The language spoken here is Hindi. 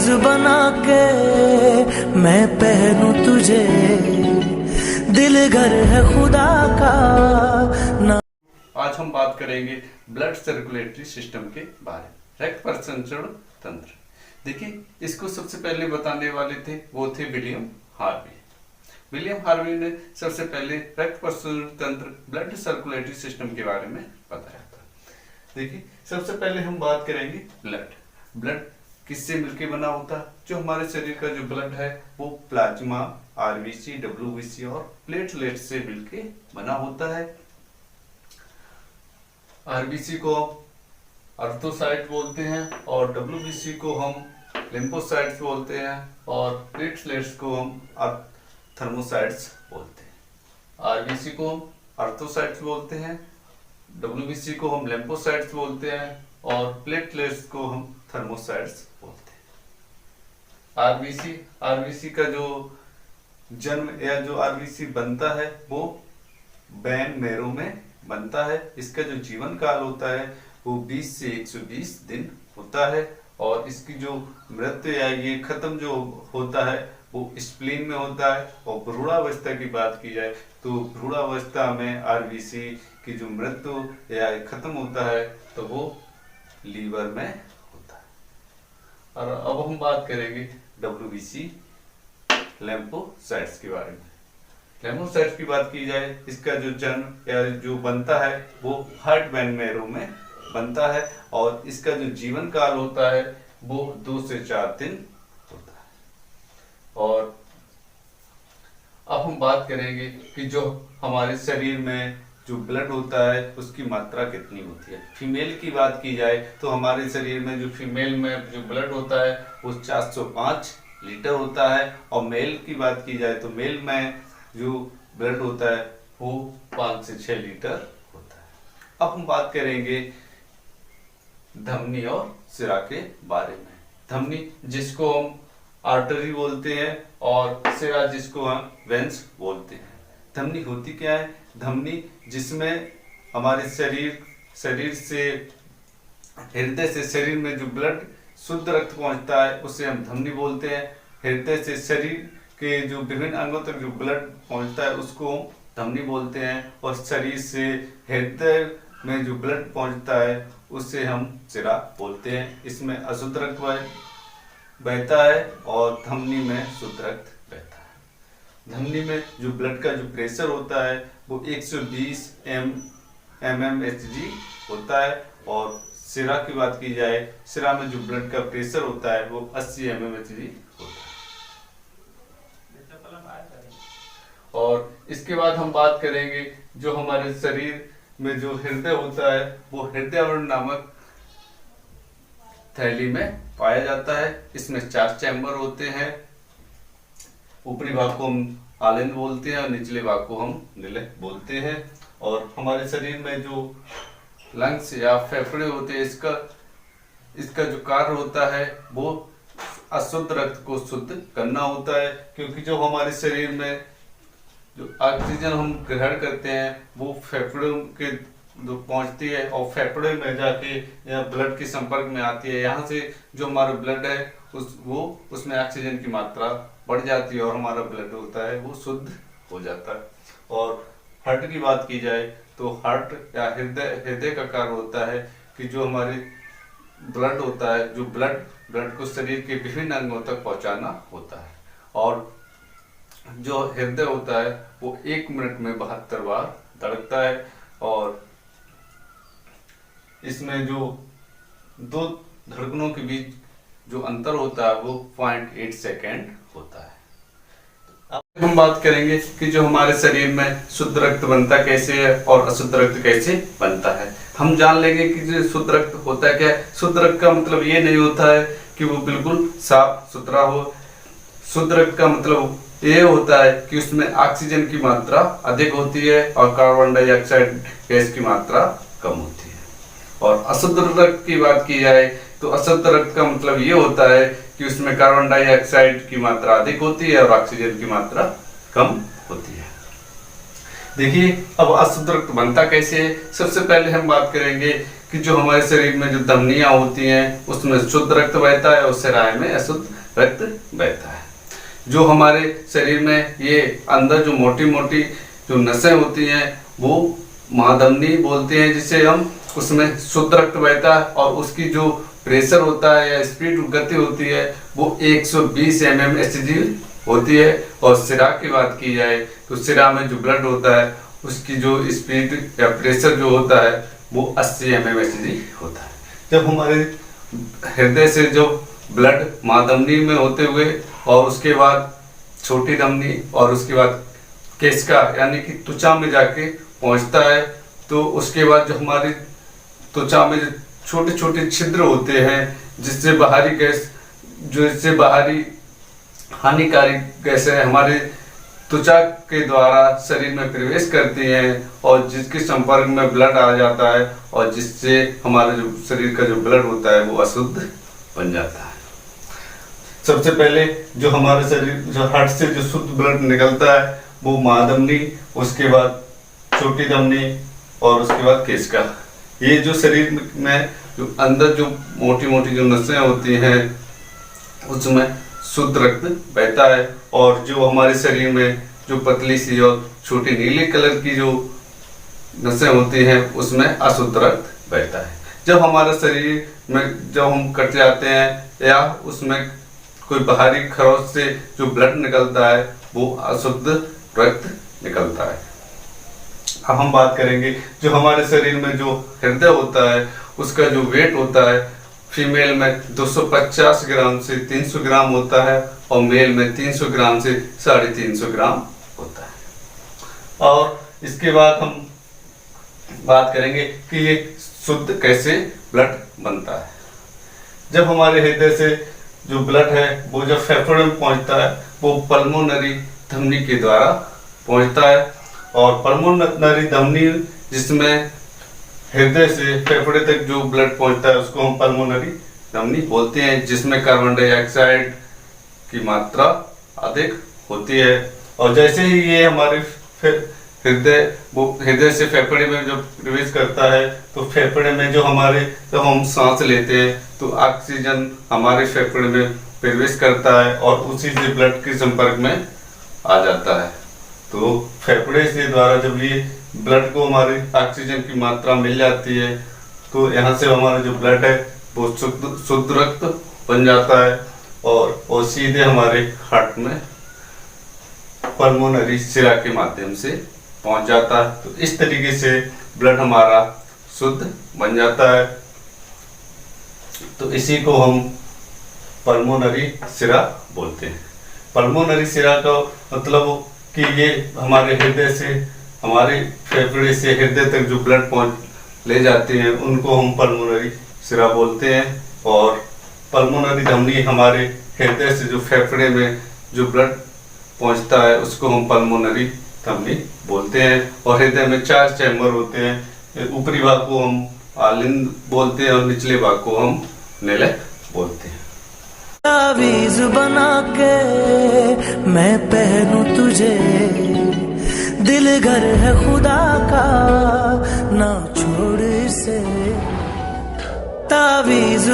ताबीज बना के मैं पहनूं तुझे, दिल घर है खुदा का ना। आज हम बात करेंगे ब्लड सर्कुलेटरी सिस्टम के बारे में, रक्त परिसंचरण तंत्र। देखिए, इसको सबसे पहले बताने वाले थे वो थे विलियम हार्वी। विलियम हार्वी ने सबसे पहले रक्त परिसंचरण तंत्र, ब्लड सर्कुलेटरी सिस्टम के बारे में बताया था। देखिए, सबसे पहले हम बात करेंगे ब्लड किससे मिलकर बना होता है। जो हमारे शरीर का जो ब्लड है वो प्लाज्मा, आरबीसी, डब्ल्यूबीसी और प्लेटलेट से मिलकर बना होता है। आरबीसी को अर्थोसाइट बोलते हैं और डब्ल्यूबीसी को हम लिम्फोसाइट्स बोलते हैं और प्लेटलेट्स को हम थर्मोसाइट्स बोलते हैं। आरबीसी को हम अर्थोसाइट्स बोलते हैं, डब्ल्यूबीसी को हम लिम्फोसाइट्स बोलते हैं और प्लेटलेट्स को हम थर्मोसाइट्स बोलते हैं। आरबीसी का जो जन्म या जो आरबीसी बनता है वो बैन मैरो में बनता है। इसका जो जीवन काल होता है वो 20 से 120 दिन होता है और इसकी जो मृत्यु या ये खत्म जो होता है वो स्प्लीन में होता है। और भ्रूणावस्था की बात की जाए तो भ्रूणावस्था में आरबीसी की जो मृत्यु या खत्म होता है तो वो लीवर में होता है। और अब हम बात करेंगे डब्ल्यूबीसी लिम्फोसाइट्स के बारे में। लिम्फोसाइट्स की बात की जाए, इसका जो जन्म या जो बनता है वो हार्ट बैन मैरो में बनता है और इसका जो जीवन काल होता है वो 2 से 4 दिन होता है। और अब हम बात करेंगे कि जो हमारे शरीर में जो ब्लड होता है उसकी मात्रा कितनी होती है। फीमेल की बात की जाए तो हमारे शरीर में जो फीमेल में जो ब्लड होता है वो 405 लीटर होता है और मेल की बात की जाए तो मेल में जो ब्लड होता है वो 5 से 6 लीटर होता है। अब हम बात करेंगे धमनी और सिरा के बारे में। धमनी जिसको हम आर्टरी बोलते हैं और सिरा जिसको हम वेंस बोलते हैं। धमनी होती क्या है? धमनी जिसमें हमारे शरीर से हृदय से शरीर में जो ब्लड शुद्ध रक्त पहुंचता है उसे हम धमनी बोलते हैं। हृदय से शरीर के जो विभिन्न अंगों तक जो ब्लड पहुंचता है उसको हम धमनी बोलते हैं और शरीर से हृदय में जो ब्लड पहुंचता है उसे हम सिरा बोलते हैं। इसमें अशुद्ध रक्त बहता है और धमनी में शुद्ध रक्त बहता है। धमनी में जो ब्लड का जो प्रेशर होता है वो 120 mmHg होता है और सिरा की बात की जाए, सिरा में जो ब्लड का प्रेशर होता है वो 80 mmHg होता है। और इसके बाद हम बात करेंगे जो हमारे शरीर में जो हृदय होता है वो हृदयावरण नामक थैली में पाया जाता है। इसमें 4 चैम्बर होते हैं। ऊपरी भाग को हम आलिंद बोलते हैं और निचले भाग को हम निलय बोलते हैं। और हमारे शरीर में जो लंग्स या फेफड़े होते हैं इसका जो कार्य होता है वो अशुद्ध रक्त को शुद्ध करना होता है, क्योंकि जो हमारे शरीर में जो ऑक्सीजन हम ग्रहण करते हैं वो फेफड़ों के जो पहुंचती है और फेफड़े में जाके या ब्लड के संपर्क में आती है। यहाँ से जो हमारा ब्लड है उसमें ऑक्सीजन की मात्रा बढ़ जाती है और हमारा ब्लड होता है वो शुद्ध हो जाता है। और हार्ट की बात की जाए तो हार्ट या हृदय का कार्य होता है कि जो हमारे ब्लड होता है, जो ब्लड को शरीर के विभिन्न अंगों तक पहुंचाना होता है। और जो हृदय होता है वो 1 मिनट में 72 बार धड़कता है और इसमें जो 2 धड़कनों के बीच जो अंतर होता है वो 0.8 सेकेंड होता है। अब हम बात करेंगे कि जो हमारे शरीर में शुद्ध रक्त बनता कैसे है और अशुद्ध रक्त कैसे बनता है। हम जान लेंगे कि जो शुद्ध रक्त होता है क्या है। शुद्ध रक्त का मतलब ये नहीं होता है कि वो बिल्कुल साफ सुथरा हो। शुद्ध रक्त का मतलब ये होता है कि उसमें ऑक्सीजन की मात्रा अधिक होती है और कार्बन डाइऑक्साइड गैस की मात्रा कम होती है। और अशुद्ध रक्त की बात की जाए तो अशुद्ध रक्त का मतलब ये होता है कि उसमें कार्बन डाइऑक्साइड की मात्रा अधिक होती है और ऑक्सीजन की मात्रा कम होती है। देखिए, अब अशुद्ध रक्त बनता कैसे है। सबसे पहले हम बात करेंगे कि जो हमारे शरीर में जो धमनियां होती हैं उसमें शुद्ध रक्त बहता है और सिराए में अशुद्ध रक्त बहता है। जो हमारे शरीर में ये अंदर जो मोटी मोटी जो नसें होती हैं वो महाधमनी बोलते हैं जिसे हम, उसमें शुद्ध रक्त बहता है और उसकी जो प्रेशर होता है या स्पीड गति होती है वो 120 mm/h होती है। और सिरा की बात की जाए तो सिरा में जो ब्लड होता है उसकी जो स्पीड या प्रेशर जो होता है वो 80 mm/h होता है। जब हमारे हृदय से जो ब्लड महाधमनी में होते हुए और उसके बाद छोटी धमनी और उसके बाद केशिका यानी कि त्वचा में जाके पहुंचता है, तो उसके बाद जो हमारी त्वचा में जो छोटे छोटे छिद्र होते हैं जिससे बाहरी गैस, जो इससे बाहरी हानिकारक गैसें हमारे त्वचा के द्वारा शरीर में प्रवेश करती हैं और जिसके संपर्क में ब्लड आ जाता है और जिससे हमारे जो शरीर का जो ब्लड होता है वो अशुद्ध बन जाता है। सबसे पहले जो हमारे शरीर जो हार्ट से जो शुद्ध ब्लड निकलता है वो महाधमनी, उसके बाद छोटी धमनी और उसके बाद केशिका। ये जो शरीर में जो अंदर जो मोटी मोटी जो नसें होती हैं उसमें शुद्ध रक्त बहता है और जो हमारे शरीर में जो पतली सी और छोटी नीले कलर की जो नसें होती हैं उसमें अशुद्ध रक्त बहता है। जब हमारा शरीर में जब हम कट जाते हैं या उसमें कोई बाहरी खरोच से जो ब्लड निकलता है वो अशुद्ध रक्त निकलता है। अब हम बात करेंगे जो हमारे शरीर में जो हृदय होता है उसका जो वेट होता है, फीमेल में 250 ग्राम से 300 ग्राम होता है और मेल में 300 ग्राम से 350 ग्राम होता है। और इसके बाद हम बात करेंगे कि ये शुद्ध कैसे ब्लड बनता है। जब हमारे हृदय से जो ब्लड है वो जब फेफड़े में पहुंचता है वो पल्मोनरी धमनी के द्वारा पहुंचता है और पल्मोनरी धमनी जिसमें हृदय से फेफड़े तक जो ब्लड पहुंचता है उसको हम पल्मोनरी धमनी बोलते हैं, जिसमें कार्बन डाइऑक्साइड की मात्रा अधिक होती है। और जैसे ही ये हमारे हृदय से फेफड़े में जब प्रवेश करता है तो फेफड़े में जो हमारे जब हम सांस लेते हैं तो ऑक्सीजन हमारे फेफड़े में प्रवेश करता है और उसी से ब्लड के संपर्क में आ जाता है। तो फेफड़े से द्वारा जब ये ब्लड को हमारी ऑक्सीजन की मात्रा मिल जाती है तो यहाँ से हमारा जो ब्लड है वो शुद्ध रक्त बन जाता है और सीधे हमारे हार्ट में पल्मोनरी सिरा के माध्यम से पहुंच जाता है। तो इस तरीके से ब्लड हमारा शुद्ध बन जाता है। तो इसी को हम पल्मोनरी सिरा बोलते हैं। पल्मोनरी सिरा का मतलब कि ये हमारे हृदय से हमारे फेफड़े से हृदय तक जो ब्लड पहुंच ले जाते हैं उनको हम पल्मोनरी सिरा बोलते हैं। और पल्मोनरी धमनी हमारे हृदय से जो फेफड़े में जो ब्लड पहुंचता है उसको हम पल्मोनरी धमनी बोलते हैं। और हृदय में 4 चैम्बर होते हैं, ऊपरी भाग को हम आलिंद बोलते हैं और निचले भाग को हम निलय बोलते हैं। तावीज़ बना के मैं पहनूं तुझे, दिल घर है खुदा का ना छोड़ इसे। तावीज़